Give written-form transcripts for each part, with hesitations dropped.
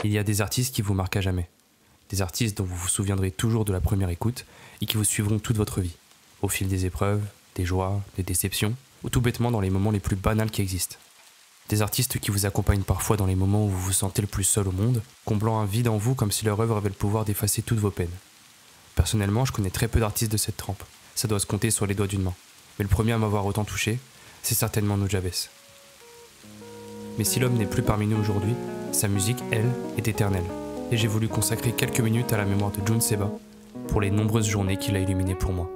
Il y a des artistes qui vous marquent à jamais. Des artistes dont vous vous souviendrez toujours de la première écoute et qui vous suivront toute votre vie, au fil des épreuves, des joies, des déceptions, ou tout bêtement dans les moments les plus banals qui existent. Des artistes qui vous accompagnent parfois dans les moments où vous vous sentez le plus seul au monde, comblant un vide en vous comme si leur œuvre avait le pouvoir d'effacer toutes vos peines. Personnellement, je connais très peu d'artistes de cette trempe. Ça doit se compter sur les doigts d'une main. Mais le premier à m'avoir autant touché, c'est certainement Nujabes. Mais si l'homme n'est plus parmi nous aujourd'hui, sa musique, elle, est éternelle. Et j'ai voulu consacrer quelques minutes à la mémoire de Jun Seba pour les nombreuses journées qu'il a illuminées pour moi.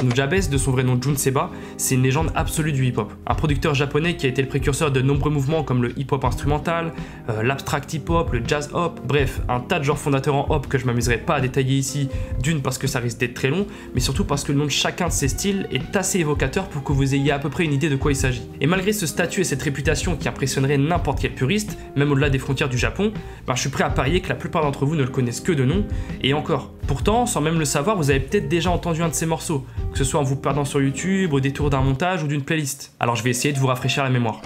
Nujabes, de son vrai nom Jun Seba, c'est une légende absolue du hip-hop. Un producteur japonais qui a été le précurseur de nombreux mouvements comme le hip-hop instrumental, l'abstract hip-hop, le jazz hop, bref, un tas de genres fondateurs en hop que je m'amuserai pas à détailler ici, d'une parce que ça risque d'être très long, mais surtout parce que le nom de chacun de ces styles est assez évocateur pour que vous ayez à peu près une idée de quoi il s'agit. Et malgré ce statut et cette réputation qui impressionnerait n'importe quel puriste, même au-delà des frontières du Japon, je suis prêt à parier que la plupart d'entre vous ne le connaissent que de nom, et encore. Pourtant, sans même le savoir, vous avez peut-être déjà entendu un de ces morceaux, que ce soit en vous perdant sur YouTube, au détour d'un montage ou d'une playlist. Alors je vais essayer de vous rafraîchir la mémoire.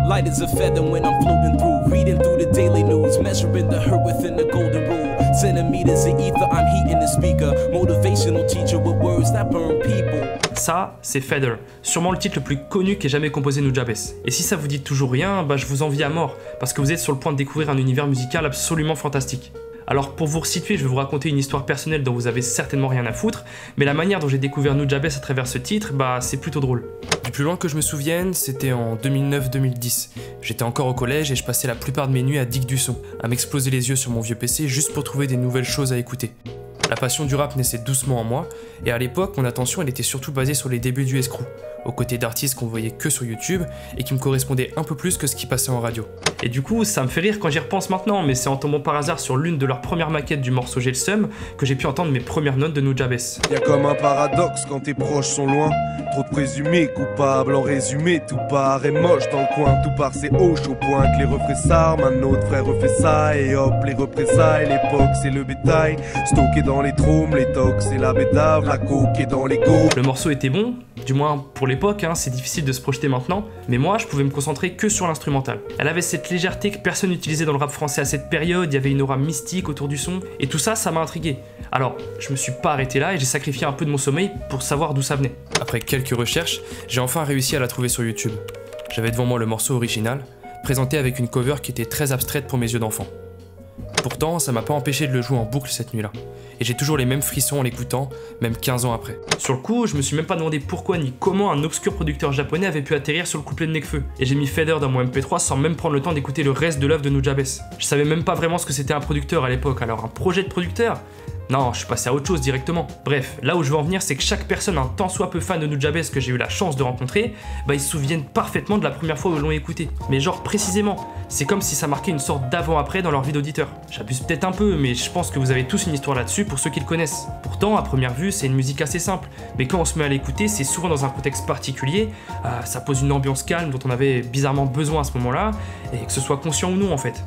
Light as a feather when I'm floating through, reading through the daily news, measuring the hurt within the golden rule. Centimeters of ether, I'm heating the speaker. Motivational teacher with words that burn people. Ça, c'est Feather, sûrement le titre le plus connu qu'ait jamais composé Nujabes. Et si ça vous dit toujours rien, je vous envie à mort, parce que vous êtes sur le point de découvrir un univers musical absolument fantastique. Alors pour vous resituer, je vais vous raconter une histoire personnelle dont vous avez certainement rien à foutre, mais la manière dont j'ai découvert Nujabes à travers ce titre, c'est plutôt drôle. Du plus loin que je me souvienne, c'était en 2009-2010. J'étais encore au collège et je passais la plupart de mes nuits à dig du son, à m'exploser les yeux sur mon vieux PC juste pour trouver des nouvelles choses à écouter. La passion du rap naissait doucement en moi, et à l'époque, mon attention elle était surtout basée sur les débuts du escrew, aux côtés d'artistes qu'on voyait que sur YouTube et qui me correspondaient un peu plus que ce qui passait en radio. Et du coup, ça me fait rire quand j'y repense maintenant, mais c'est en tombant par hasard sur l'une de leurs premières maquettes du morceau J'ai le seum que j'ai pu entendre mes premières notes de Nujabes. Y'a comme un paradoxe quand tes proches sont loin, trop de présumés coupables, en résumé tout paraît moche dans le coin, tout part c'est hoche au point que les refrains s'arment, un autre frère refait ça et hop les représailles, l'époque c'est le bétail, stocké dans les trômes, les tox c'est la bédave, la coke est dans les go. Le morceau était bon, du moins pour l'époque, c'est difficile de se projeter maintenant, mais moi je pouvais me concentrer que sur l'instrumental. Elle avait cette légèreté que personne n'utilisait dans le rap français à cette période, il y avait une aura mystique autour du son, et tout ça, ça m'a intrigué. Alors, je me suis pas arrêté là et j'ai sacrifié un peu de mon sommeil pour savoir d'où ça venait. Après quelques recherches, j'ai enfin réussi à la trouver sur YouTube. J'avais devant moi le morceau original, présenté avec une cover qui était très abstraite pour mes yeux d'enfant. Pourtant, ça m'a pas empêché de le jouer en boucle cette nuit-là. Et j'ai toujours les mêmes frissons en l'écoutant, même 15 ans après. Sur le coup, je me suis même pas demandé pourquoi ni comment un obscur producteur japonais avait pu atterrir sur le couplet de Nekfeu. Et j'ai mis Feather dans mon MP3 sans même prendre le temps d'écouter le reste de l'œuvre de Nujabes. Je savais même pas vraiment ce que c'était un producteur à l'époque, alors un projet de producteur ? Non, je suis passé à autre chose directement. Bref, là où je veux en venir, c'est que chaque personne un tant soit peu fan de Nujabes que j'ai eu la chance de rencontrer, ils se souviennent parfaitement de la première fois où ils l'ont écouté. Mais genre précisément, c'est comme si ça marquait une sorte d'avant-après dans leur vie d'auditeur. J'abuse peut-être un peu, mais je pense que vous avez tous une histoire là-dessus pour ceux qui le connaissent. Pourtant, à première vue, c'est une musique assez simple, mais quand on se met à l'écouter, c'est souvent dans un contexte particulier, ça pose une ambiance calme dont on avait bizarrement besoin à ce moment-là, et que ce soit conscient ou non en fait.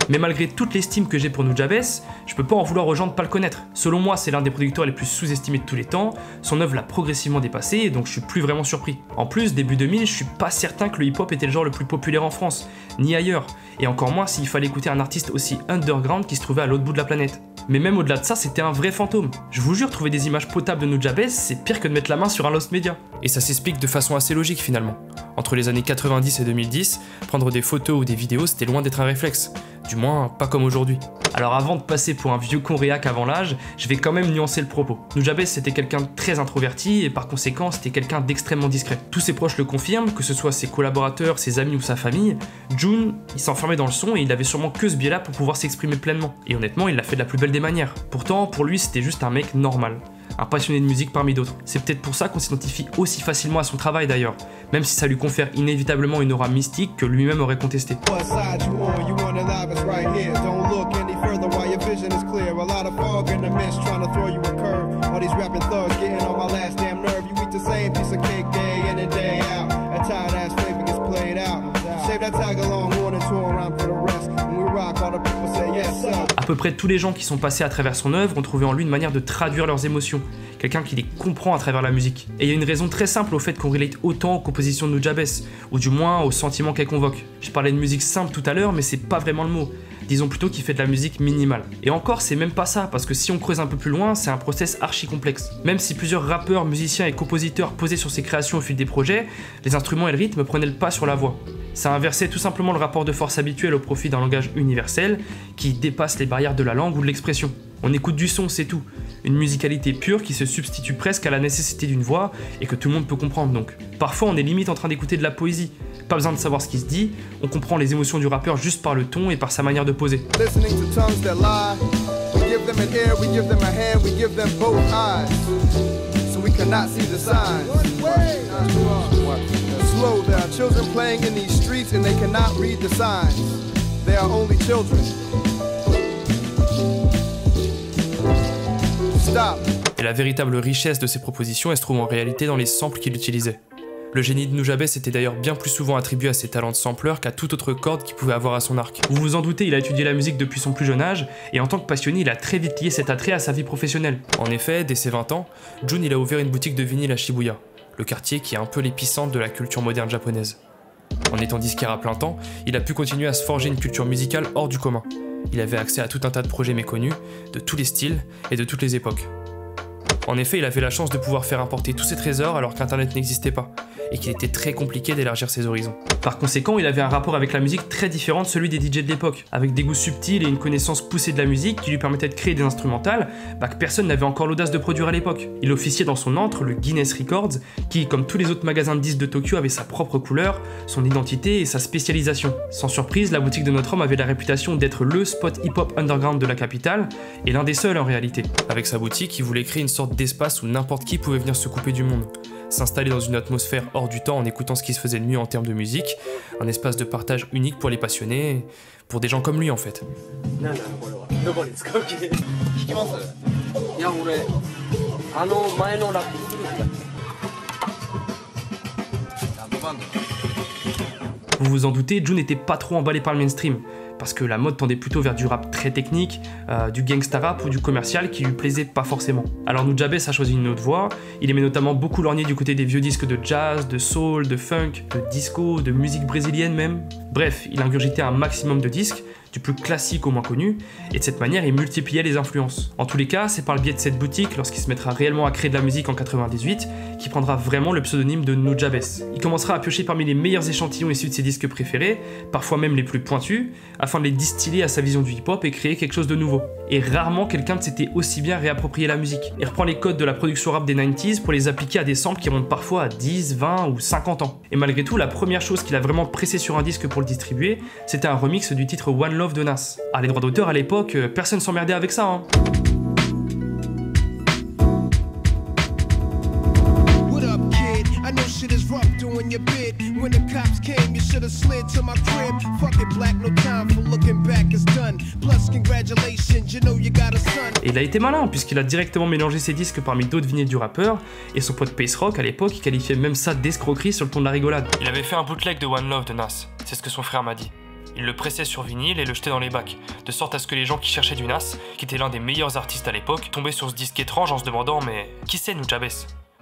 Mais malgré toute l'estime que j'ai pour Nujabes, je peux pas en vouloir aux gens de pas le connaître. Selon moi, c'est l'un des producteurs les plus sous-estimés de tous les temps, son œuvre l'a progressivement dépassé, et donc je suis plus vraiment surpris. En plus, début 2000, je suis pas certain que le hip-hop était le genre le plus populaire en France, ni ailleurs, et encore moins s'il fallait écouter un artiste aussi underground qui se trouvait à l'autre bout de la planète. Mais même au-delà de ça, c'était un vrai fantôme. Je vous jure, trouver des images potables de Nujabes, c'est pire que de mettre la main sur un Lost Media. Et ça s'explique de façon assez logique finalement. Entre les années 90 et 2010, prendre des photos ou des vidéos, c'était loin d'être un réflexe. Du moins, pas comme aujourd'hui. Alors avant de passer pour un vieux con réac avant l'âge, je vais quand même nuancer le propos. Nujabes c'était quelqu'un de très introverti et par conséquent c'était quelqu'un d'extrêmement discret. Tous ses proches le confirment, que ce soit ses collaborateurs, ses amis ou sa famille. Jun, il s'enfermait dans le son et il avait sûrement que ce biais-là pour pouvoir s'exprimer pleinement. Et honnêtement, il l'a fait de la plus belle des manières. Pourtant, pour lui, c'était juste un mec normal. un passionné de musique parmi d'autres. C'est peut-être pour ça qu'on s'identifie aussi facilement à son travail d'ailleurs, même si ça lui confère inévitablement une aura mystique que lui-même aurait contestée. À peu près tous les gens qui sont passés à travers son œuvre ont trouvé en lui une manière de traduire leurs émotions, quelqu'un qui les comprend à travers la musique. Et il y a une raison très simple au fait qu'on relate autant aux compositions de Nujabes, ou du moins aux sentiments qu'elle convoque. Je parlais de musique simple tout à l'heure, mais c'est pas vraiment le mot. Disons plutôt qu'il fait de la musique minimale. Et encore, c'est même pas ça, parce que si on creuse un peu plus loin, c'est un process archi complexe. Même si plusieurs rappeurs, musiciens et compositeurs posaient sur ses créations au fil des projets, les instruments et le rythme prenaient le pas sur la voix. Ça inversait tout simplement le rapport de force habituel au profit d'un langage universel qui dépasse les barrières de la langue ou de l'expression. On écoute du son, c'est tout. Une musicalité pure qui se substitue presque à la nécessité d'une voix et que tout le monde peut comprendre donc. Parfois on est limite en train d'écouter de la poésie. Pas besoin de savoir ce qui se dit, on comprend les émotions du rappeur juste par le ton et par sa manière de poser. Et la véritable richesse de ses propositions, elle se trouve en réalité dans les samples qu'il utilisait. Le génie de Nujabes était d'ailleurs bien plus souvent attribué à ses talents de sampleur qu'à toute autre corde qu'il pouvait avoir à son arc. Vous vous en doutez, il a étudié la musique depuis son plus jeune âge, et en tant que passionné, il a très vite lié cet attrait à sa vie professionnelle. En effet, dès ses 20 ans, Jun il a ouvert une boutique de vinyle à Shibuya, le quartier qui est un peu l'épicentre de la culture moderne japonaise. En étant disquaire à plein temps, il a pu continuer à se forger une culture musicale hors du commun. Il avait accès à tout un tas de projets méconnus, de tous les styles et de toutes les époques. En effet, il avait la chance de pouvoir faire importer tous ses trésors alors qu'Internet n'existait pas, et qu'il était très compliqué d'élargir ses horizons. Par conséquent, il avait un rapport avec la musique très différent de celui des DJ de l'époque, avec des goûts subtils et une connaissance poussée de la musique qui lui permettait de créer des instrumentales que personne n'avait encore l'audace de produire à l'époque. Il officiait dans son antre, le Guinness Records, qui, comme tous les autres magasins de disques de Tokyo, avait sa propre couleur, son identité et sa spécialisation. Sans surprise, la boutique de notre homme avait la réputation d'être le spot hip-hop underground de la capitale, et l'un des seuls en réalité. Avec sa boutique, il voulait créer une sorte d'espace où n'importe qui pouvait venir se couper du monde, s'installer dans une atmosphère hors du temps en écoutant ce qui se faisait de mieux en termes de musique, un espace de partage unique pour les passionnés, pour des gens comme lui en fait. Vous vous en doutez, Jun n'était pas trop emballé par le mainstream, parce que la mode tendait plutôt vers du rap très technique, du gangsta rap ou du commercial qui lui plaisait pas forcément. Alors Nujabes a choisi une autre voie, il aimait notamment beaucoup lorgner du côté des vieux disques de jazz, de soul, de funk, de disco, de musique brésilienne même. Bref, il ingurgitait un maximum de disques, du plus classique au moins connu, et de cette manière il multipliait les influences. En tous les cas, c'est par le biais de cette boutique, lorsqu'il se mettra réellement à créer de la musique en 98, qu'il prendra vraiment le pseudonyme de Nujabes. Il commencera à piocher parmi les meilleurs échantillons issus de ses disques préférés, parfois même les plus pointus, afin de les distiller à sa vision du hip-hop et créer quelque chose de nouveau. Et rarement quelqu'un ne s'était aussi bien réapproprié la musique. Il reprend les codes de la production rap des 90s pour les appliquer à des samples qui remontent parfois à 10, 20 ou 50 ans. Et malgré tout, la première chose qu'il a vraiment pressé sur un disque pour le distribuer, c'était un remix du titre One Love de Nas. Ah, les droits d'auteur à l'époque, personne s'emmerdait avec ça, hein. Et il a été malin, puisqu'il a directement mélangé ses disques parmi d'autres vinyles du rappeur, et son pote Pace Rock à l'époque qualifiait même ça d'escroquerie sur le ton de la rigolade. Il avait fait un bootleg de One Love de Nas, c'est ce que son frère m'a dit. Il le pressait sur vinyle et le jetait dans les bacs, de sorte à ce que les gens qui cherchaient du Nas, qui était l'un des meilleurs artistes à l'époque, tombaient sur ce disque étrange en se demandant mais qui c'est Nujabes ?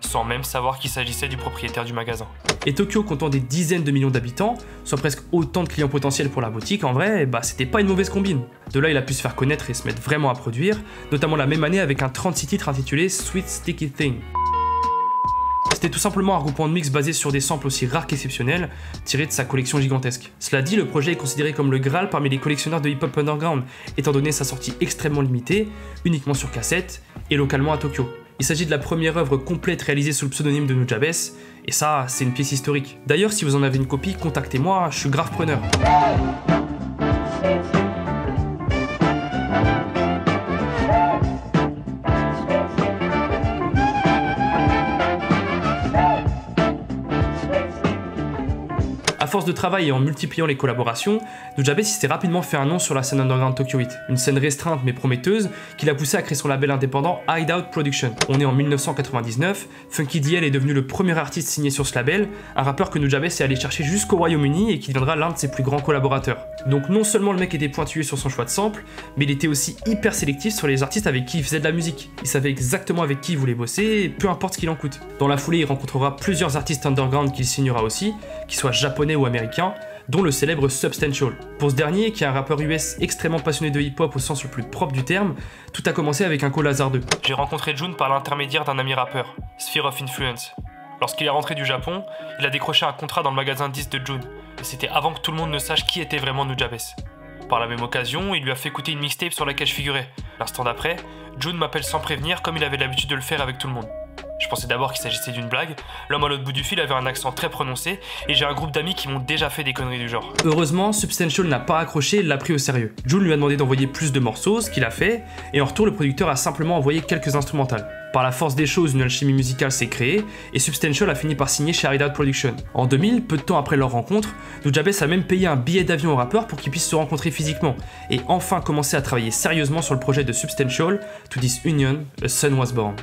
Sans même savoir qu'il s'agissait du propriétaire du magasin. Et Tokyo comptant des dizaines de millions d'habitants, soit presque autant de clients potentiels pour la boutique, en vrai, c'était pas une mauvaise combine. De là, il a pu se faire connaître et se mettre vraiment à produire, notamment la même année avec un 36 titres intitulé Sweet Sticky Thing. C'était tout simplement un regroupement de mix basé sur des samples aussi rares qu'exceptionnels, tirés de sa collection gigantesque. Cela dit, le projet est considéré comme le Graal parmi les collectionneurs de hip-hop underground, étant donné sa sortie extrêmement limitée, uniquement sur cassette, et localement à Tokyo. Il s'agit de la première œuvre complète réalisée sous le pseudonyme de Nujabes, et ça, c'est une pièce historique. D'ailleurs, si vous en avez une copie, contactez-moi, je suis grave preneur. force de travail et en multipliant les collaborations, Nujabes s'est rapidement fait un nom sur la scène underground tokyoïte. Une scène restreinte mais prometteuse qui l'a poussé à créer son label indépendant Hideout Production. On est en 1999, Funky DL est devenu le premier artiste signé sur ce label, un rappeur que Nujabes est allé chercher jusqu'au Royaume-Uni et qui deviendra l'un de ses plus grands collaborateurs. Donc non seulement le mec était pointueux sur son choix de sample, mais il était aussi hyper sélectif sur les artistes avec qui il faisait de la musique. Il savait exactement avec qui il voulait bosser, peu importe ce qu'il en coûte. Dans la foulée, il rencontrera plusieurs artistes underground qu'il signera aussi, qu'ils soient japonais ou américains, dont le célèbre Substantial. Pour ce dernier, qui est un rappeur US extrêmement passionné de hip-hop au sens le plus propre du terme, tout a commencé avec un call hasardeux. J'ai rencontré Jun par l'intermédiaire d'un ami rappeur, Sphere of Influence. Lorsqu'il est rentré du Japon, il a décroché un contrat dans le magasin 10 de Jun, et c'était avant que tout le monde ne sache qui était vraiment Nujabes. Par la même occasion, il lui a fait écouter une mixtape sur laquelle je figurais. L'instant d'après, Jun m'appelle sans prévenir comme il avait l'habitude de le faire avec tout le monde. Je pensais d'abord qu'il s'agissait d'une blague, l'homme à l'autre bout du fil avait un accent très prononcé et j'ai un groupe d'amis qui m'ont déjà fait des conneries du genre. Heureusement, Substantial n'a pas accroché et l'a pris au sérieux. Jun lui a demandé d'envoyer plus de morceaux, ce qu'il a fait, et en retour le producteur a simplement envoyé quelques instrumentales. Par la force des choses, une alchimie musicale s'est créée et Substantial a fini par signer chez Hideout Production. En 2000, peu de temps après leur rencontre, Nujabes a même payé un billet d'avion au rappeur pour qu'ils puissent se rencontrer physiquement et enfin commencer à travailler sérieusement sur le projet de Substantial, To This Union, A Son Was Born.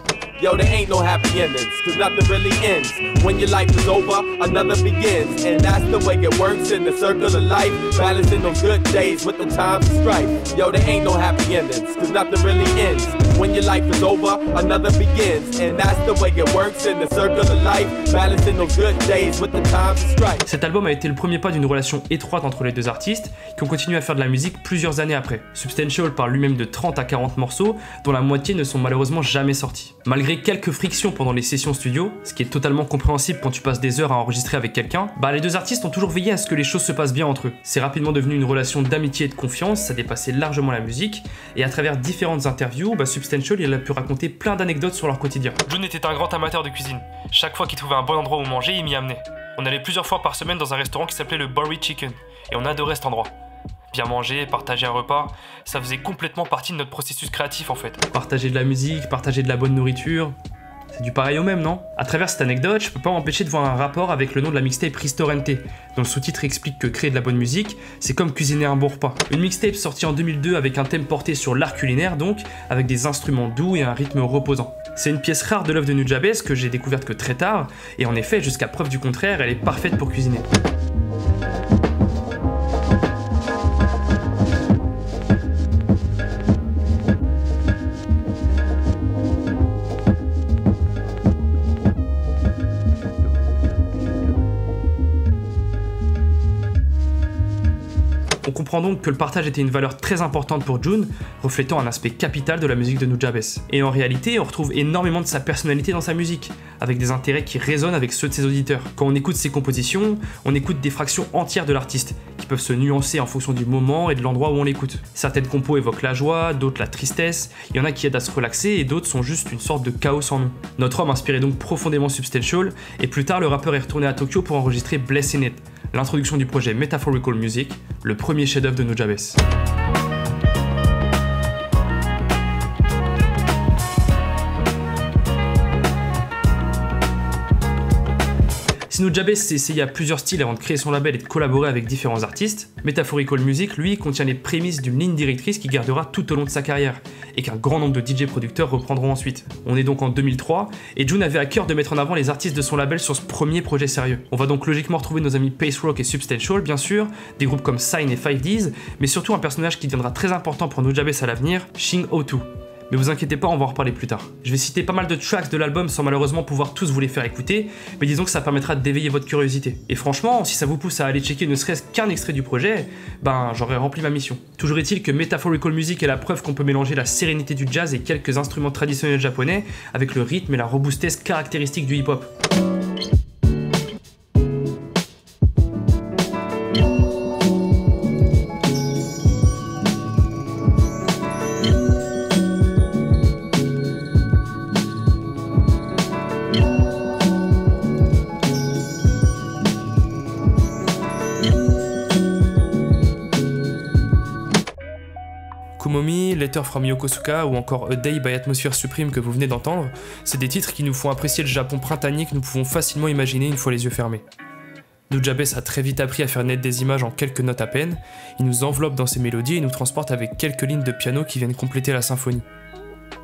Yo, there ain't no happy endings, cause nothing really ends. When your life is over, another begins. And that's the way it works in the circle of life, balancing those good days with the times of strife. Yo, there ain't no happy endings, cause nothing really ends. When your life is over, another begins. And that's the way it works in the circle of life, balancing those good days with the times of strife. Cet album a été le premier pas d'une relation étroite entre les deux artistes, qui ont continué à faire de la musique plusieurs années après. Substantial parle lui-même de 30 à 40 morceaux, dont la moitié ne sont malheureusement jamais sortis. Malgré quelques frictions pendant les sessions studio, ce qui est totalement compréhensible quand tu passes des heures à enregistrer avec quelqu'un, les deux artistes ont toujours veillé à ce que les choses se passent bien entre eux. C'est rapidement devenu une relation d'amitié et de confiance, ça dépassait largement la musique, et à travers différentes interviews, Substantial il a pu raconter plein d'anecdotes sur leur quotidien. Jun était un grand amateur de cuisine. Chaque fois qu'il trouvait un bon endroit où manger, il m'y amenait. On allait plusieurs fois par semaine dans un restaurant qui s'appelait le Bory Chicken, et on adorait cet endroit. Bien manger, partager un repas, ça faisait complètement partie de notre processus créatif en fait. Partager de la musique, partager de la bonne nourriture, c'est du pareil au même, non? À travers cette anecdote, je peux pas m'empêcher de voir un rapport avec le nom de la mixtape Ristorante, dont le sous-titre explique que créer de la bonne musique, c'est comme cuisiner un bon repas. Une mixtape sortie en 2002 avec un thème porté sur l'art culinaire donc, avec des instruments doux et un rythme reposant. C'est une pièce rare de l'œuvre de Nujabes que j'ai découverte que très tard, et en effet, jusqu'à preuve du contraire, elle est parfaite pour cuisiner. On comprend donc que le partage était une valeur très importante pour Jun, reflétant un aspect capital de la musique de Nujabes. Et en réalité, on retrouve énormément de sa personnalité dans sa musique, avec des intérêts qui résonnent avec ceux de ses auditeurs. Quand on écoute ses compositions, on écoute des fractions entières de l'artiste, qui peuvent se nuancer en fonction du moment et de l'endroit où on l'écoute. Certaines compos évoquent la joie, d'autres la tristesse, il y en a qui aident à se relaxer et d'autres sont juste une sorte de chaos sans nom. Notre homme inspirait donc profondément Substantial, et plus tard le rappeur est retourné à Tokyo pour enregistrer Bless in It, l'introduction du projet Metaphorical Music, le premier chef-d'œuvre de Nujabes. Si Nujabes s'est essayé à plusieurs styles avant de créer son label et de collaborer avec différents artistes, Metaphorical Music, lui, contient les prémices d'une ligne directrice qui gardera tout au long de sa carrière, et qu'un grand nombre de DJ producteurs reprendront ensuite. On est donc en 2003, et Jun avait à cœur de mettre en avant les artistes de son label sur ce premier projet sérieux. On va donc logiquement retrouver nos amis Pace Rock et Substantial, bien sûr, des groupes comme Sign et 5Ds, mais surtout un personnage qui deviendra très important pour Nujabes à l'avenir, Shin O2. Mais vous inquiétez pas, on va en reparler plus tard. Je vais citer pas mal de tracks de l'album sans malheureusement pouvoir tous vous les faire écouter, mais disons que ça permettra d'éveiller votre curiosité. Et franchement, si ça vous pousse à aller checker ne serait-ce qu'un extrait du projet, j'aurais rempli ma mission. Toujours est-il que Metaphorical Music est la preuve qu'on peut mélanger la sérénité du jazz et quelques instruments traditionnels japonais avec le rythme et la robustesse caractéristiques du hip-hop. Kumomi, Letter from Yokosuka ou encore A Day by Atmosphere Supreme que vous venez d'entendre, c'est des titres qui nous font apprécier le Japon printanier que nous pouvons facilement imaginer une fois les yeux fermés. Nujabes a très vite appris à faire naître des images en quelques notes à peine, il nous enveloppe dans ses mélodies et nous transporte avec quelques lignes de piano qui viennent compléter la symphonie.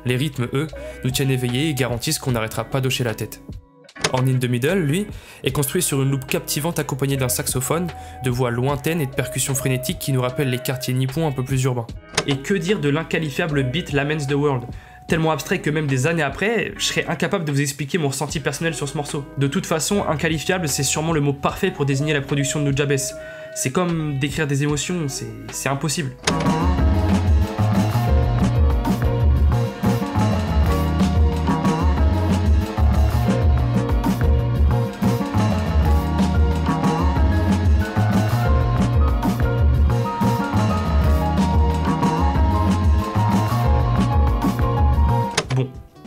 Les rythmes, eux, nous tiennent éveillés et garantissent qu'on n'arrêtera pas d'hocher la tête. On in the Middle, lui, est construit sur une loupe captivante accompagnée d'un saxophone, de voix lointaines et de percussions frénétiques qui nous rappellent les quartiers nippons un peu plus urbains. Et que dire de l'inqualifiable beat Laments the World, tellement abstrait que même des années après, je serais incapable de vous expliquer mon ressenti personnel sur ce morceau. De toute façon, inqualifiable, c'est sûrement le mot parfait pour désigner la production de Nujabes. C'est comme décrire des émotions, c'est impossible.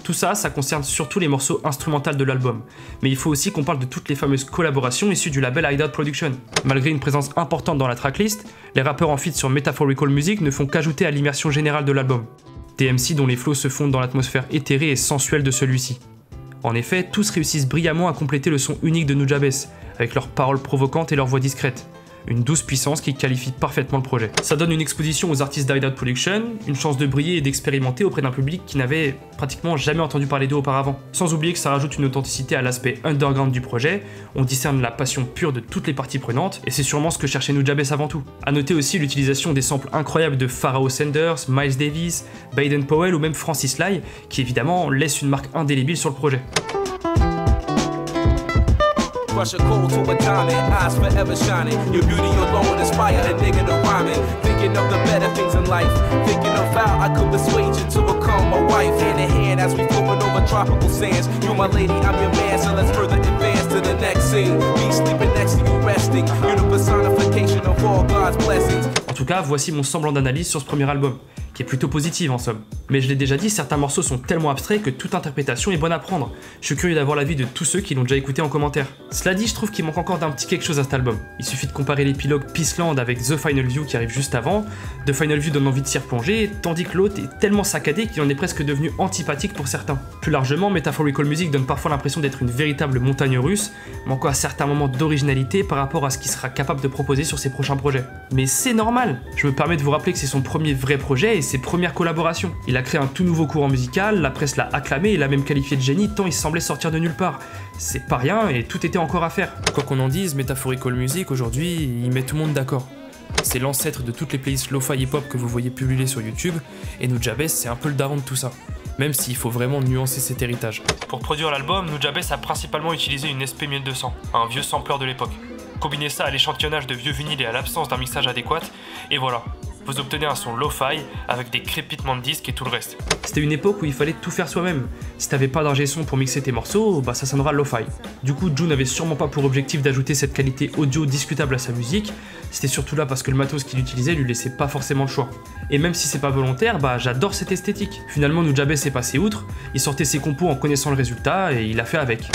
Tout ça, ça concerne surtout les morceaux instrumentaux de l'album. Mais il faut aussi qu'on parle de toutes les fameuses collaborations issues du label Hideout Production. Malgré une présence importante dans la tracklist, les rappeurs en feat sur Metaphorical Music ne font qu'ajouter à l'immersion générale de l'album. Des MC dont les flows se fondent dans l'atmosphère éthérée et sensuelle de celui-ci. En effet, tous réussissent brillamment à compléter le son unique de Nujabes, avec leurs paroles provocantes et leurs voix discrètes. Une douce puissance qui qualifie parfaitement le projet. Ça donne une exposition aux artistes d'Hideout Production, une chance de briller et d'expérimenter auprès d'un public qui n'avait pratiquement jamais entendu parler d'eux auparavant. Sans oublier que ça rajoute une authenticité à l'aspect underground du projet, on discerne la passion pure de toutes les parties prenantes, et c'est sûrement ce que cherchait Nujabes avant tout. A noter aussi l'utilisation des samples incroyables de Pharoah Sanders, Miles Davis, Baden Powell ou même Francis Lai, qui évidemment laissent une marque indélébile sur le projet. Rush a cold to a diamond, eyes forever shining. Your beauty alone inspire a nigga to rhyming. Thinking of the better things in life. Thinking of how I could persuade you to become my wife. Hand in hand as we floating over tropical sands. You're my lady, I'm your man, so let's further advance to the next scene. Me sleeping next to you resting. You're the personification of all God's blessings. En tout cas, voici mon semblant d'analyse sur ce premier album, qui est plutôt positive en somme. Mais je l'ai déjà dit, certains morceaux sont tellement abstraits que toute interprétation est bonne à prendre. Je suis curieux d'avoir l'avis de tous ceux qui l'ont déjà écouté en commentaire. Cela dit, je trouve qu'il manque encore d'un petit quelque chose à cet album. Il suffit de comparer l'épilogue Peaceland avec The Final View qui arrive juste avant. The Final View donne envie de s'y replonger, tandis que l'autre est tellement saccadé qu'il en est presque devenu antipathique pour certains. Plus largement, Metaphorical Music donne parfois l'impression d'être une véritable montagne russe, manquant à certains moments d'originalité par rapport à ce qu'il sera capable de proposer sur ses prochains projets. Mais c'est normal, je me permets de vous rappeler que c'est son premier vrai projet et ses premières collaborations. Il a créé un tout nouveau courant musical, la presse l'a acclamé et l'a même qualifié de génie tant il semblait sortir de nulle part. C'est pas rien et tout était encore à faire. Quoi qu'on en dise, Metaphorical Music aujourd'hui, il met tout le monde d'accord. C'est l'ancêtre de toutes les playlists lo-fi hip-hop que vous voyez publier sur YouTube, et Nujabes c'est un peu le daron de tout ça, même s'il faut vraiment nuancer cet héritage. Pour produire l'album, Nujabes a principalement utilisé une SP1200, un vieux sampler de l'époque. Combinez ça à l'échantillonnage de vieux vinyles et à l'absence d'un mixage adéquat, et voilà. Vous obtenez un son lo-fi avec des crépitements de disques et tout le reste. C'était une époque où il fallait tout faire soi-même. Si t'avais pas d'ingé son pour mixer tes morceaux, bah ça sonnera lo-fi. Du coup, Jun n'avait sûrement pas pour objectif d'ajouter cette qualité audio discutable à sa musique, c'était surtout là parce que le matos qu'il utilisait lui laissait pas forcément le choix. Et même si c'est pas volontaire, bah j'adore cette esthétique. Finalement, Nujabes est passé outre, il sortait ses compos en connaissant le résultat et il a fait avec.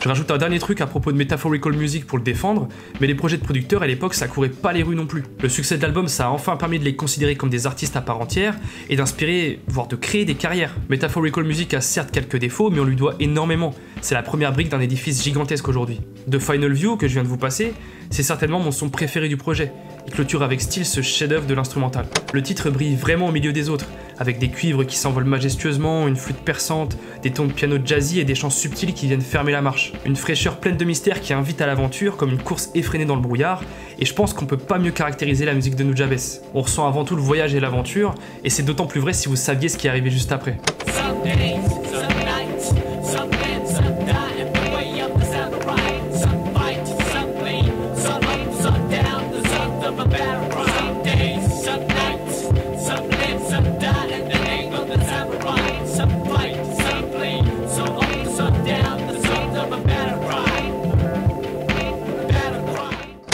Je rajoute un dernier truc à propos de Metaphorical Music pour le défendre, mais les projets de producteurs à l'époque ça courait pas les rues non plus. Le succès de l'album ça a enfin permis de les considérer comme des artistes à part entière et d'inspirer, voire de créer des carrières. Metaphorical Music a certes quelques défauts mais on lui doit énormément, c'est la première brique d'un édifice gigantesque aujourd'hui. The Final View que je viens de vous passer, c'est certainement mon son préféré du projet. Il clôture avec style ce chef-d'œuvre de l'instrumental. Le titre brille vraiment au milieu des autres, avec des cuivres qui s'envolent majestueusement, une flûte perçante, des tons de piano jazzy et des chants subtils qui viennent fermer la marche. Une fraîcheur pleine de mystère qui invite à l'aventure comme une course effrénée dans le brouillard, et je pense qu'on peut pas mieux caractériser la musique de Nujabes. On ressent avant tout le voyage et l'aventure, et c'est d'autant plus vrai si vous saviez ce qui est arrivé juste après.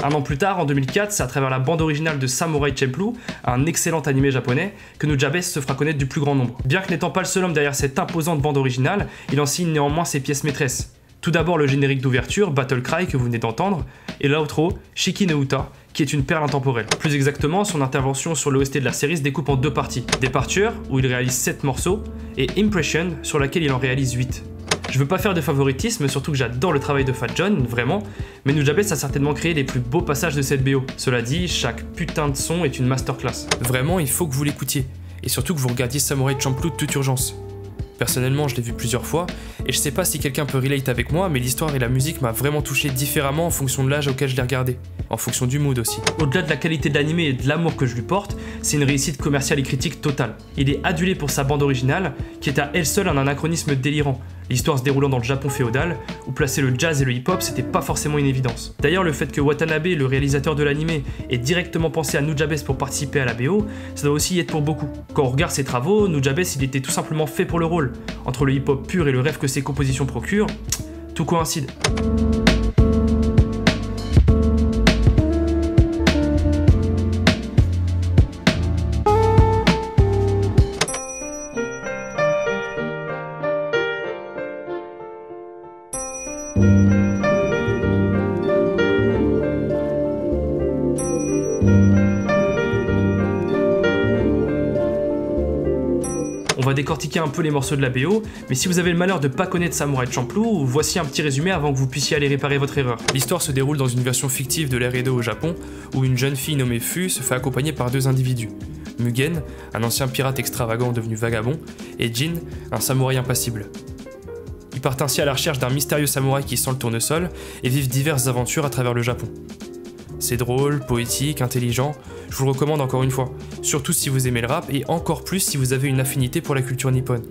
Un an plus tard, en 2004, c'est à travers la bande originale de Samurai Champloo, un excellent animé japonais, que Nujabes se fera connaître du plus grand nombre. Bien que n'étant pas le seul homme derrière cette imposante bande originale, il en signe néanmoins ses pièces maîtresses. Tout d'abord le générique d'ouverture, Battle Cry que vous venez d'entendre, et l'outro, Shiki no Uta, qui est une perle intemporelle. Plus exactement, son intervention sur l'OST de la série se découpe en 2 parties. Departure, où il réalise 7 morceaux, et Impression, sur laquelle il en réalise 8. Je veux pas faire de favoritisme, surtout que j'adore le travail de Fat John, vraiment, mais Nujabes a certainement créé les plus beaux passages de cette BO. Cela dit, chaque putain de son est une masterclass. Vraiment, il faut que vous l'écoutiez, et surtout que vous regardiez Samurai Champloo de toute urgence. Personnellement, je l'ai vu plusieurs fois, et je sais pas si quelqu'un peut relate avec moi, mais l'histoire et la musique m'a vraiment touché différemment en fonction de l'âge auquel je l'ai regardé, en fonction du mood aussi. Au-delà de la qualité de l'anime et de l'amour que je lui porte, c'est une réussite commerciale et critique totale. Il est adulé pour sa bande originale, qui est à elle seule un anachronisme délirant, l'histoire se déroulant dans le Japon féodal, où placer le jazz et le hip-hop c'était pas forcément une évidence. D'ailleurs, le fait que Watanabe, le réalisateur de l'anime, ait directement pensé à Nujabes pour participer à la BO, ça doit aussi y être pour beaucoup. Quand on regarde ses travaux, Nujabes il était tout simplement fait pour le rôle. Entre le hip-hop pur et le rêve que ses compositions procurent, tout coïncide. On va décortiquer un peu les morceaux de la BO, mais si vous avez le malheur de pas connaître Samurai Champloo, voici un petit résumé avant que vous puissiez aller réparer votre erreur. L'histoire se déroule dans une version fictive de l'ère Edo au Japon, où une jeune fille nommée Fu se fait accompagner par 2 individus. Mugen, un ancien pirate extravagant devenu vagabond, et Jin, un samouraï impassible. Ils partent ainsi à la recherche d'un mystérieux samouraï qui sent le tournesol, et vivent diverses aventures à travers le Japon. C'est drôle, poétique, intelligent, je vous le recommande encore une fois, surtout si vous aimez le rap et encore plus si vous avez une affinité pour la culture nippone.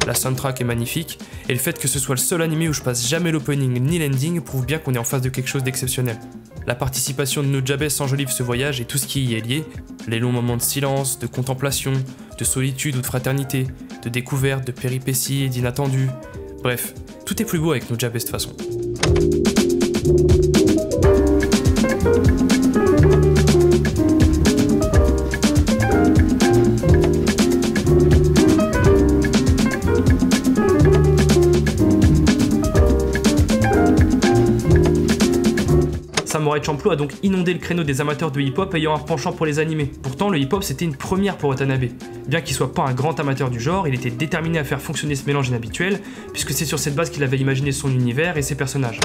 La soundtrack est magnifique, et le fait que ce soit le seul animé où je passe jamais l'opening ni l'ending prouve bien qu'on est en face de quelque chose d'exceptionnel. La participation de Nujabes enjolive ce voyage et tout ce qui y est lié, les longs moments de silence, de contemplation, de solitude ou de fraternité, de découverte, de péripéties et d'inattendus. Bref, tout est plus beau avec Nujabes de toute façon. Samurai Champloo a donc inondé le créneau des amateurs de hip-hop ayant un penchant pour les animés. Pourtant, le hip-hop c'était une première pour Watanabe. Bien qu'il soit pas un grand amateur du genre, il était déterminé à faire fonctionner ce mélange inhabituel, puisque c'est sur cette base qu'il avait imaginé son univers et ses personnages.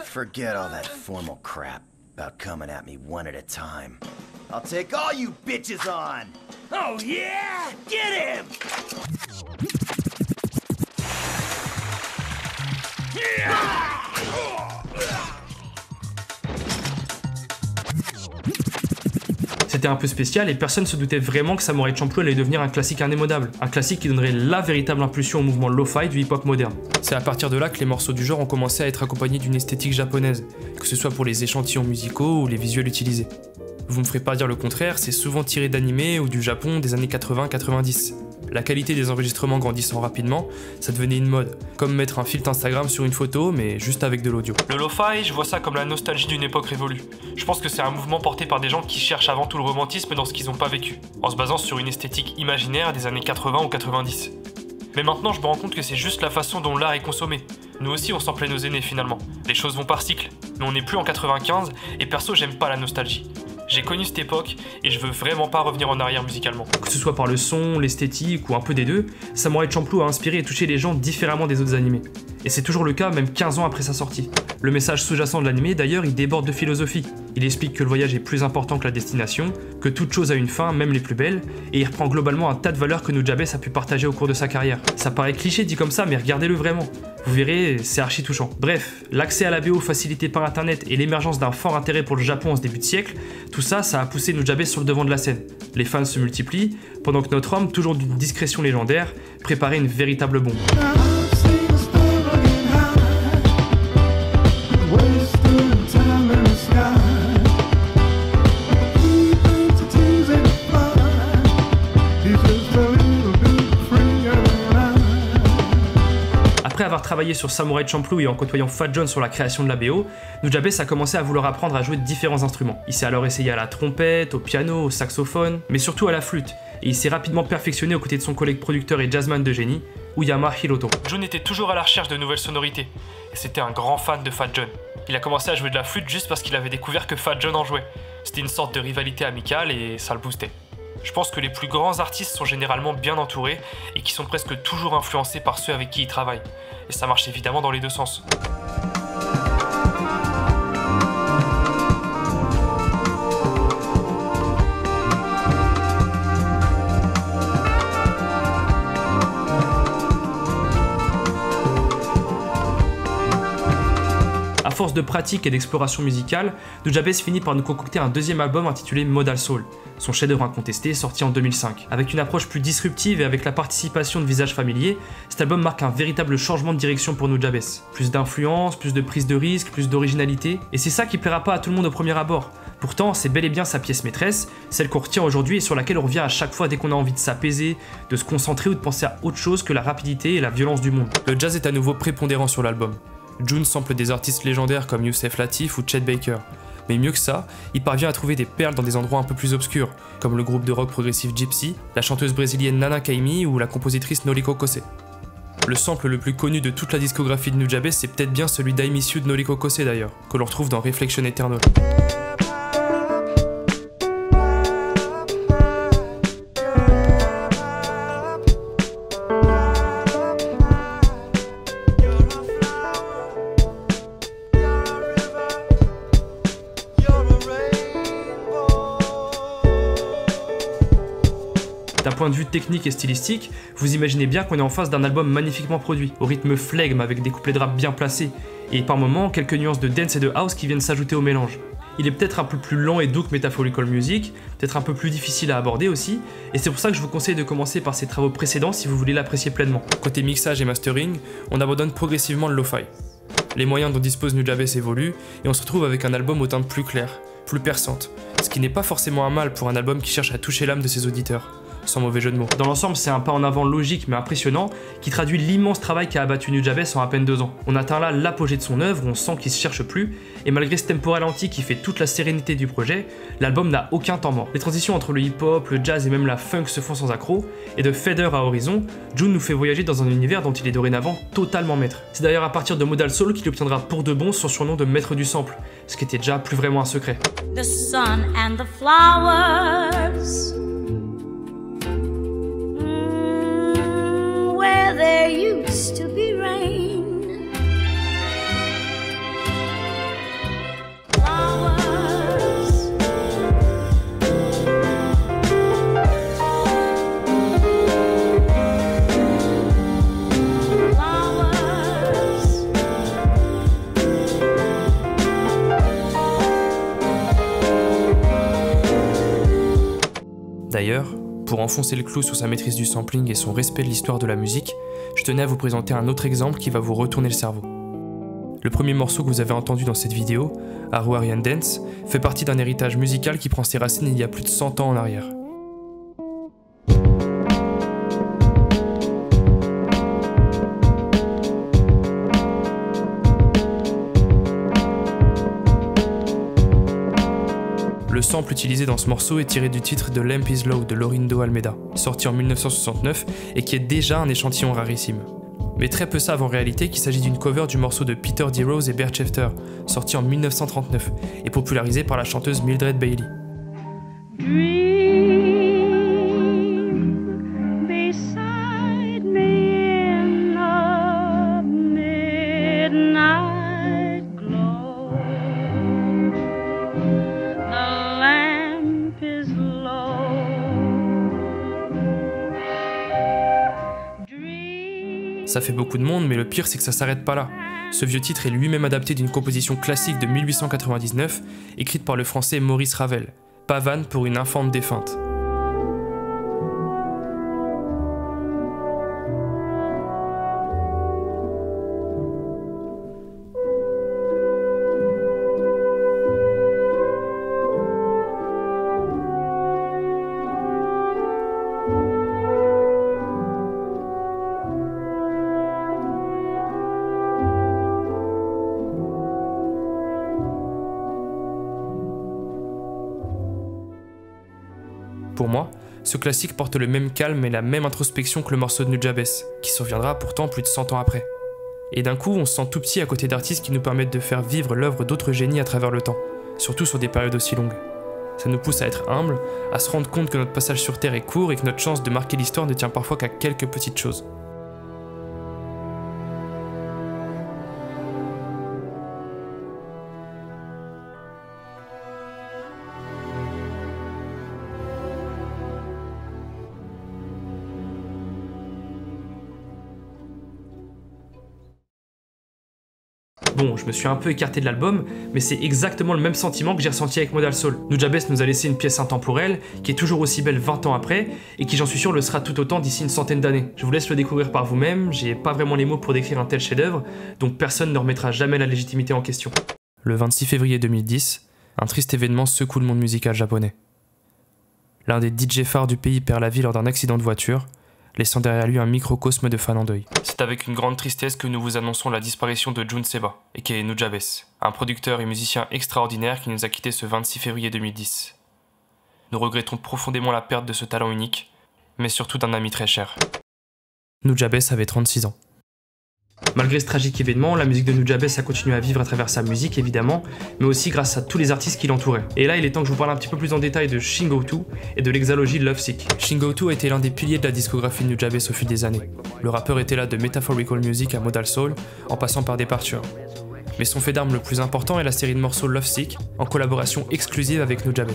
Forget all that formal crap about coming at me one at a time. I'll take all you bitches on! Oh yeah! Get him! C'était un peu spécial et personne se doutait vraiment que Samurai Champloo allait devenir un classique indémodable. Un classique qui donnerait la véritable impulsion au mouvement lo-fi du hip-hop moderne. C'est à partir de là que les morceaux du genre ont commencé à être accompagnés d'une esthétique japonaise, que ce soit pour les échantillons musicaux ou les visuels utilisés. Vous me ferez pas dire le contraire, c'est souvent tiré d'animé ou du Japon des années 80-90. La qualité des enregistrements grandissant rapidement, ça devenait une mode, comme mettre un filtre Instagram sur une photo, mais juste avec de l'audio. Le lo-fi, je vois ça comme la nostalgie d'une époque révolue. Je pense que c'est un mouvement porté par des gens qui cherchent avant tout le romantisme dans ce qu'ils n'ont pas vécu, en se basant sur une esthétique imaginaire des années 80 ou 90. Mais maintenant, je me rends compte que c'est juste la façon dont l'art est consommé. Nous aussi, on s'en plaît nos aînés finalement. Les choses vont par cycle, mais on n'est plus en 95, et perso, j'aime pas la nostalgie. J'ai connu cette époque et je veux vraiment pas revenir en arrière musicalement. Que ce soit par le son, l'esthétique ou un peu des deux, Samurai Champloo a inspiré et touché les gens différemment des autres animés. Et c'est toujours le cas même 15 ans après sa sortie. Le message sous-jacent de l'animé d'ailleurs il déborde de philosophie. Il explique que le voyage est plus important que la destination, que toute chose a une fin, même les plus belles, et il reprend globalement un tas de valeurs que Nujabes a pu partager au cours de sa carrière. Ça paraît cliché dit comme ça, mais regardez-le vraiment. Vous verrez, c'est archi touchant. Bref, l'accès à la BO facilité par internet et l'émergence d'un fort intérêt pour le Japon en ce début de siècle, tout ça, ça a poussé Nujabes sur le devant de la scène. Les fans se multiplient, pendant que notre homme, toujours d'une discrétion légendaire, préparait une véritable bombe. Après avoir travaillé sur Samurai Champloo et en côtoyant Fat Joe sur la création de la BO, Nujabes a commencé à vouloir apprendre à jouer de différents instruments. Il s'est alors essayé à la trompette, au piano, au saxophone, mais surtout à la flûte, et il s'est rapidement perfectionné aux côtés de son collègue producteur et jazzman de génie, Uyama Hiroto. Jun était toujours à la recherche de nouvelles sonorités, et c'était un grand fan de Fat Joe. Il a commencé à jouer de la flûte juste parce qu'il avait découvert que Fat Joe en jouait. C'était une sorte de rivalité amicale et ça le boostait. Je pense que les plus grands artistes sont généralement bien entourés et qui sont presque toujours influencés par ceux avec qui ils travaillent. Et ça marche évidemment dans les deux sens. À force de pratique et d'exploration musicale, Nujabes finit par nous concocter un deuxième album intitulé Modal Soul, son chef-d'œuvre incontesté sorti en 2005. Avec une approche plus disruptive et avec la participation de visages familiers, cet album marque un véritable changement de direction pour Nujabes. Plus d'influence, plus de prise de risque, plus d'originalité, et c'est ça qui plaira pas à tout le monde au premier abord. Pourtant, c'est bel et bien sa pièce maîtresse, celle qu'on retient aujourd'hui et sur laquelle on revient à chaque fois dès qu'on a envie de s'apaiser, de se concentrer ou de penser à autre chose que la rapidité et la violence du monde. Le jazz est à nouveau prépondérant sur l'album. Jun sample des artistes légendaires comme Yusef Lateef ou Chet Baker. Mais mieux que ça, il parvient à trouver des perles dans des endroits un peu plus obscurs, comme le groupe de rock progressif Gypsy, la chanteuse brésilienne Nana Caymmi ou la compositrice Noriko Kose. Le sample le plus connu de toute la discographie de Nujabes, c'est peut-être bien celui d'I Miss You de Noriko Kose d'ailleurs, que l'on retrouve dans Reflection Eternal. D'un point de vue technique et stylistique, vous imaginez bien qu'on est en face d'un album magnifiquement produit, au rythme flegme avec des couplets de rap bien placés, et par moments quelques nuances de dance et de house qui viennent s'ajouter au mélange. Il est peut-être un peu plus lent et doux que Metaphorical Music, peut-être un peu plus difficile à aborder aussi, et c'est pour ça que je vous conseille de commencer par ses travaux précédents si vous voulez l'apprécier pleinement. Côté mixage et mastering, on abandonne progressivement le lo-fi. Les moyens dont dispose Nujabes évoluent, et on se retrouve avec un album aux teintes plus claires, plus perçantes, ce qui n'est pas forcément un mal pour un album qui cherche à toucher l'âme de ses auditeurs. Sans mauvais jeu de mots. Dans l'ensemble, c'est un pas en avant logique mais impressionnant qui traduit l'immense travail qu'a abattu Nujabes en à peine 2 ans. On atteint là l'apogée de son œuvre, on sent qu'il se cherche plus, et malgré ce tempo ralenti qui fait toute la sérénité du projet, l'album n'a aucun temps mort. Les transitions entre le hip-hop, le jazz et même la funk se font sans accroc, et de Fader à Horizon, Jun nous fait voyager dans un univers dont il est dorénavant totalement maître. C'est d'ailleurs à partir de Modal Soul qu'il obtiendra pour de bon son surnom de maître du sample, ce qui était déjà plus vraiment un secret. The sun and the flowers. There used to be rain. Flowers. Flowers. D'ailleurs, pour enfoncer le clou sur sa maîtrise du sampling et son respect de l'histoire de la musique, je tenais à vous présenter un autre exemple qui va vous retourner le cerveau. Le premier morceau que vous avez entendu dans cette vidéo, Haruarian Dance, fait partie d'un héritage musical qui prend ses racines il y a plus de 100 ans en arrière. Le sample utilisé dans ce morceau est tiré du titre de Lamp is Low de Laurindo Almeida, sorti en 1969 et qui est déjà un échantillon rarissime. Mais très peu savent en réalité qu'il s'agit d'une cover du morceau de Peter D. Rose et Bert Schefter, sorti en 1939 et popularisé par la chanteuse Mildred Bailey. Ça fait beaucoup de monde, mais le pire c'est que ça s'arrête pas là. Ce vieux titre est lui-même adapté d'une composition classique de 1899, écrite par le français Maurice Ravel, Pavane pour une infante défunte. pour moi, ce classique porte le même calme et la même introspection que le morceau de Nujabes, qui surviendra pourtant plus de 100 ans après. Et d'un coup, on se sent tout petit à côté d'artistes qui nous permettent de faire vivre l'œuvre d'autres génies à travers le temps, surtout sur des périodes aussi longues. Ça nous pousse à être humbles, à se rendre compte que notre passage sur Terre est court et que notre chance de marquer l'histoire ne tient parfois qu'à quelques petites choses. Bon, je me suis un peu écarté de l'album, mais c'est exactement le même sentiment que j'ai ressenti avec Modal Soul. Nujabes nous a laissé une pièce intemporelle, qui est toujours aussi belle 20 ans après, et qui j'en suis sûr le sera tout autant d'ici une centaine d'années. Je vous laisse le découvrir par vous-même, j'ai pas vraiment les mots pour décrire un tel chef-d'œuvre, donc personne ne remettra jamais la légitimité en question. Le 26 février 2010, un triste événement secoue le monde musical japonais. L'un des DJ phares du pays perd la vie lors d'un accident de voiture, laissant derrière lui un microcosme de fans en deuil. C'est avec une grande tristesse que nous vous annonçons la disparition de Jun Seba, aka Nujabes, un producteur et musicien extraordinaire qui nous a quittés ce 26 février 2010. Nous regrettons profondément la perte de ce talent unique, mais surtout d'un ami très cher. Nujabes avait 36 ans. Malgré ce tragique événement, la musique de Nujabes a continué à vivre à travers sa musique évidemment, mais aussi grâce à tous les artistes qui l'entouraient. Et là, il est temps que je vous parle un petit peu plus en détail de Shingo-2 et de l'exalogie Lovesick. Shingo-2 a été l'un des piliers de la discographie de Nujabes au fil des années. Le rappeur était là de Metaphorical Music à Modal Soul, en passant par Departure. Mais son fait d'armes le plus important est la série de morceaux Lovesick, en collaboration exclusive avec Nujabes.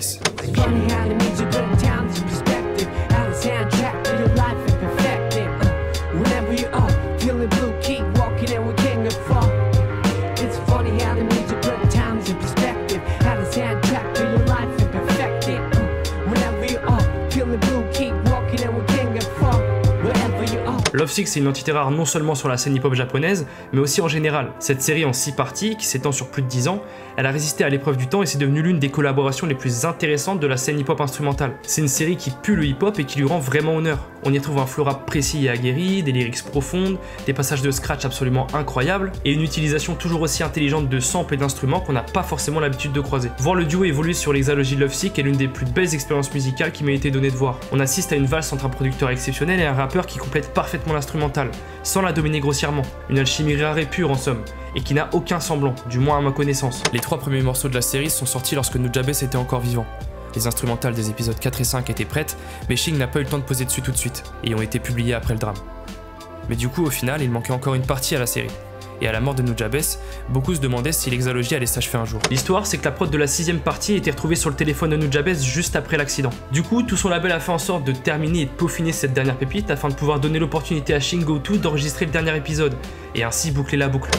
Lovesick, c'est une entité rare non seulement sur la scène hip-hop japonaise, mais aussi en général. Cette série en 6 parties, qui s'étend sur plus de 10 ans, elle a résisté à l'épreuve du temps et c'est devenu l'une des collaborations les plus intéressantes de la scène hip-hop instrumentale. C'est une série qui pue le hip-hop et qui lui rend vraiment honneur. On y retrouve un flow rap précis et aguerri, des lyrics profondes, des passages de scratch absolument incroyables, et une utilisation toujours aussi intelligente de samples et d'instruments qu'on n'a pas forcément l'habitude de croiser. Voir le duo évoluer sur l'exalogie Lovesick est l'une des plus belles expériences musicales qui m'a été donnée de voir. On assiste à une valse entre un producteur exceptionnel et un rappeur qui complète parfaitement l'instrumental, sans la dominer grossièrement. Une alchimie rare et pure en somme, et qui n'a aucun semblant, du moins à ma connaissance. Les 3 premiers morceaux de la série sont sortis lorsque Nujabes était encore vivant. Les instrumentales des épisodes 4 et 5 étaient prêtes, mais Shing n'a pas eu le temps de poser dessus tout de suite, et ont été publiées après le drame. Mais du coup, au final, il manquait encore une partie à la série. Et à la mort de Nujabes, beaucoup se demandaient si l'exalogie allait s'achever un jour. L'histoire, c'est que la prod de la 6ème partie a été retrouvée sur le téléphone de Nujabes juste après l'accident. Du coup, tout son label a fait en sorte de terminer et de peaufiner cette dernière pépite afin de pouvoir donner l'opportunité à Shingo-2 d'enregistrer le dernier épisode, et ainsi boucler la boucle.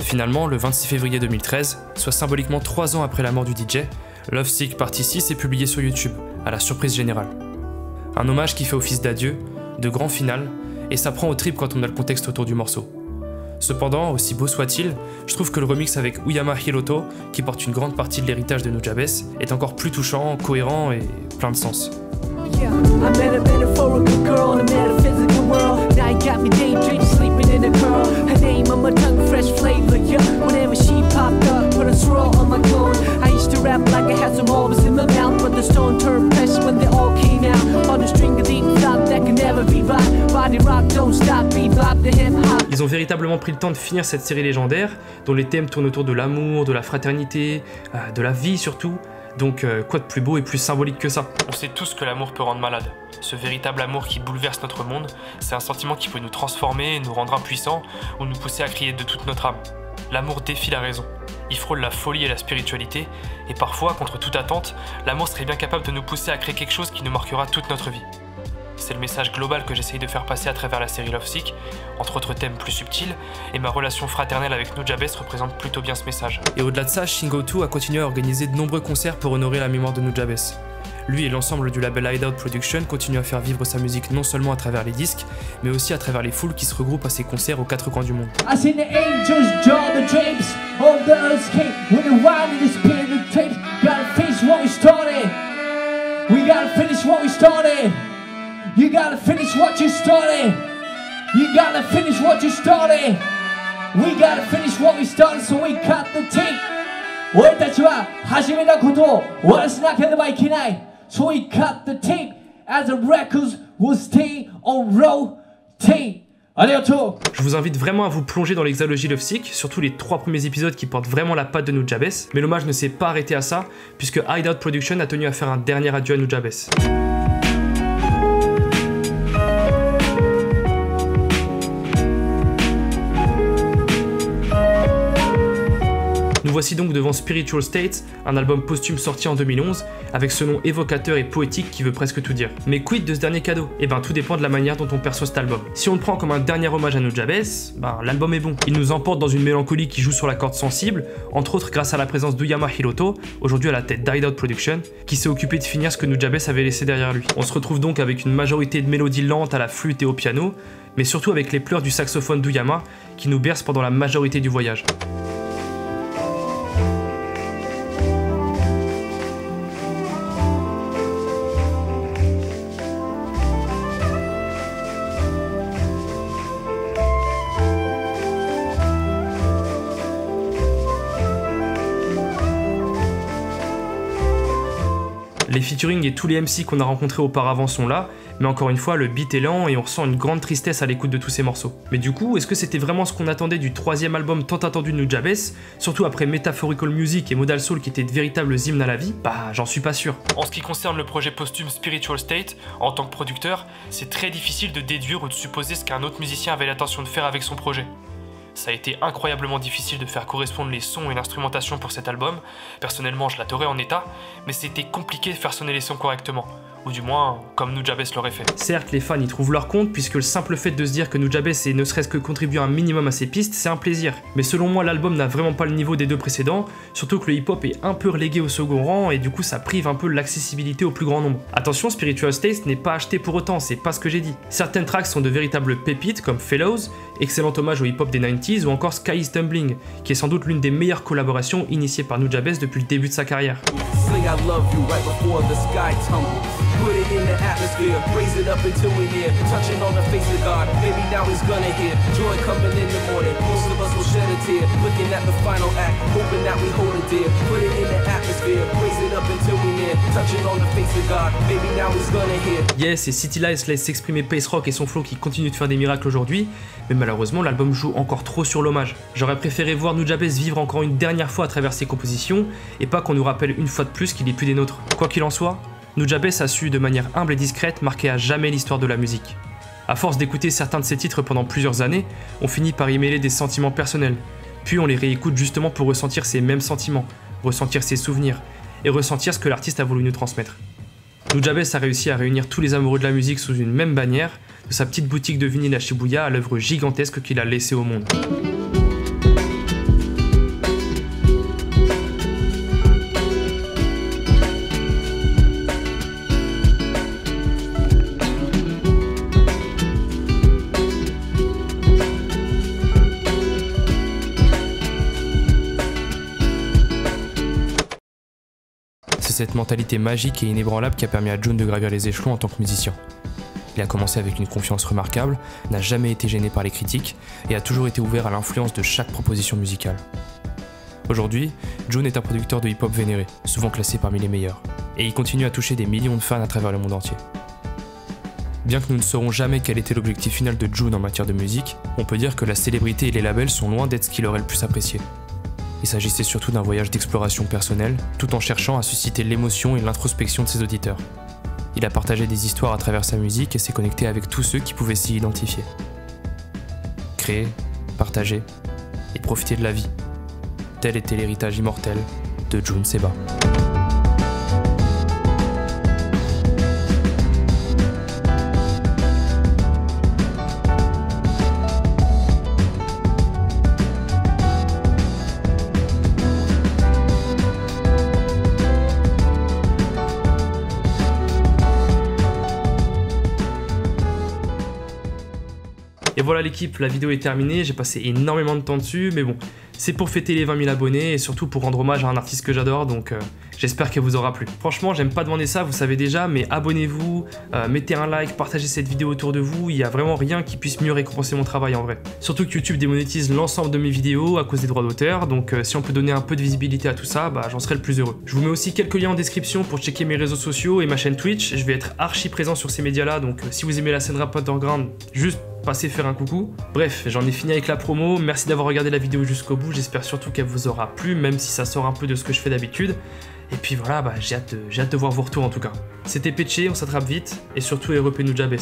Finalement, le 26 février 2013, soit symboliquement 3 ans après la mort du DJ, Lovesick partie 6 est publié sur YouTube, à la surprise générale. Un hommage qui fait office d'adieu, de grand final, et ça prend au trip quand on a le contexte autour du morceau. Cependant, aussi beau soit-il, je trouve que le remix avec Uyama Hiroto, qui porte une grande partie de l'héritage de Nujabes, est encore plus touchant, cohérent et plein de sens. Ils ont véritablement pris le temps de finir cette série légendaire, dont les thèmes tournent autour de l'amour, de la fraternité, de la vie surtout. Donc quoi de plus beau et plus symbolique que ça? On sait tous que l'amour peut rendre malade. Ce véritable amour qui bouleverse notre monde, c'est un sentiment qui peut nous transformer, nous rendre impuissants, ou nous pousser à crier de toute notre âme. L'amour défie la raison. Il frôle la folie et la spiritualité, et parfois, contre toute attente, l'amour serait bien capable de nous pousser à créer quelque chose qui nous marquera toute notre vie. C'est le message global que j'essaye de faire passer à travers la série Lovesick, entre autres thèmes plus subtils, et ma relation fraternelle avec Nujabes représente plutôt bien ce message. Et au-delà de ça, Shingo-2 a continué à organiser de nombreux concerts pour honorer la mémoire de Nujabes. Lui et l'ensemble du label Hideout Production continuent à faire vivre sa musique non seulement à travers les disques, mais aussi à travers les foules qui se regroupent à ses concerts aux 4 coins du monde. You gotta finish what you started. You gotta finish what you started. We gotta finish what we started, so we cut the tape. 俺たちは始めたことを終わらせなければいけない。So we cut the tape as the records will stay on rotate. Je vous invite vraiment à vous plonger dans l'Hexalogy Lovesick, surtout les 3 premiers épisodes qui portent vraiment la patte de Nujabes, mais l'hommage ne s'est pas arrêté à ça, puisque Hideout Production a tenu à faire un dernier adieu à Nujabes. Nous voici donc devant Spiritual State, un album posthume sorti en 2011, avec ce nom évocateur et poétique qui veut presque tout dire. Mais quid de ce dernier cadeau? Eh ben tout dépend de la manière dont on perçoit cet album. Si on le prend comme un dernier hommage à Nujabes, ben l'album est bon. Il nous emporte dans une mélancolie qui joue sur la corde sensible, entre autres grâce à la présence d'Uyama Hiroto, aujourd'hui à la tête d'Hideout Production, qui s'est occupé de finir ce que Nujabes avait laissé derrière lui. On se retrouve donc avec une majorité de mélodies lentes à la flûte et au piano, mais surtout avec les pleurs du saxophone d'Uyama, qui nous berce pendant la majorité du voyage. Les featuring et tous les MC qu'on a rencontrés auparavant sont là, mais encore une fois, le beat est lent et on ressent une grande tristesse à l'écoute de tous ces morceaux. Mais du coup, est-ce que c'était vraiment ce qu'on attendait du 3e album tant attendu de Nujabes, surtout après Metaphorical Music et Modal Soul qui étaient de véritables hymnes à la vie? Bah, j'en suis pas sûr. En ce qui concerne le projet posthume Spiritual State, en tant que producteur, c'est très difficile de déduire ou de supposer ce qu'un autre musicien avait l'intention de faire avec son projet. Ça a été incroyablement difficile de faire correspondre les sons et l'instrumentation pour cet album. Personnellement, je l'adorais en état, mais c'était compliqué de faire sonner les sons correctement. Ou du moins, comme Nujabes l'aurait fait. Certes, les fans y trouvent leur compte, puisque le simple fait de se dire que Nujabes ait ne serait-ce que contribué un minimum à ses pistes, c'est un plaisir. Mais selon moi, l'album n'a vraiment pas le niveau des 2 précédents, surtout que le hip-hop est un peu relégué au second rang, et du coup ça prive un peu l'accessibilité au plus grand nombre. Attention, Spiritual State n'est pas acheté pour autant, c'est pas ce que j'ai dit. Certaines tracks sont de véritables pépites, comme Fellows, excellent hommage au hip-hop des 90s, ou encore Sky is Tumbling, qui est sans doute l'une des meilleures collaborations initiées par Nujabes depuis le début de sa carrière. Put it in the atmosphere, raise it up until we're near, touching on the face of God, maybe now he's gonna hear, joy coming in the morning, most of us will shed a tear, looking at the final act, hoping that we hold it dear, put it in the atmosphere, raise it up until we're near, touching on the face of God, maybe now he's gonna hear. Yes, et City Lights laisse s'exprimer Pace Rock et son flow qui continue de faire des miracles aujourd'hui, mais malheureusement l'album joue encore trop sur l'hommage. J'aurais préféré voir Nujabes vivre encore une dernière fois à travers ses compositions, et pas qu'on nous rappelle une fois de plus qu'il est plus des nôtres. Quoi qu'il en soit, Nujabes a su, de manière humble et discrète, marquer à jamais l'histoire de la musique. À force d'écouter certains de ses titres pendant plusieurs années, on finit par y mêler des sentiments personnels, puis on les réécoute justement pour ressentir ces mêmes sentiments, ressentir ses souvenirs, et ressentir ce que l'artiste a voulu nous transmettre. Nujabes a réussi à réunir tous les amoureux de la musique sous une même bannière, de sa petite boutique de vinyle à Shibuya à l'œuvre gigantesque qu'il a laissée au monde. C'est cette mentalité magique et inébranlable qui a permis à June de gravir les échelons en tant que musicien. Il a commencé avec une confiance remarquable, n'a jamais été gêné par les critiques et a toujours été ouvert à l'influence de chaque proposition musicale. Aujourd'hui, June est un producteur de hip-hop vénéré, souvent classé parmi les meilleurs, et il continue à toucher des millions de fans à travers le monde entier. Bien que nous ne saurons jamais quel était l'objectif final de June en matière de musique, on peut dire que la célébrité et les labels sont loin d'être ce qu'il aurait le plus apprécié. Il s'agissait surtout d'un voyage d'exploration personnelle, tout en cherchant à susciter l'émotion et l'introspection de ses auditeurs. Il a partagé des histoires à travers sa musique et s'est connecté avec tous ceux qui pouvaient s'y identifier. Créer, partager et profiter de la vie. Tel était l'héritage immortel de June Seba. Et voilà l'équipe, la vidéo est terminée, j'ai passé énormément de temps dessus, mais bon, c'est pour fêter les 20 000 abonnés et surtout pour rendre hommage à un artiste que j'adore, donc j'espère qu'elle vous aura plu. Franchement, j'aime pas demander ça, vous savez déjà, mais abonnez-vous, mettez un like, partagez cette vidéo autour de vous, il y a vraiment rien qui puisse mieux récompenser mon travail en vrai. Surtout que YouTube démonétise l'ensemble de mes vidéos à cause des droits d'auteur, donc si on peut donner un peu de visibilité à tout ça, bah j'en serais le plus heureux. Je vous mets aussi quelques liens en description pour checker mes réseaux sociaux et ma chaîne Twitch, je vais être archi présent sur ces médias-là, donc si vous aimez la scène rap underground, juste passez faire un coucou. Bref, j'en ai fini avec la promo, merci d'avoir regardé la vidéo jusqu'au bout, j'espère surtout qu'elle vous aura plu, même si ça sort un peu de ce que je fais d'habitude. Et puis voilà, bah, j'ai hâte de voir vos retours en tout cas. C'était Péché, on s'attrape vite, et surtout Europe nous Jabez.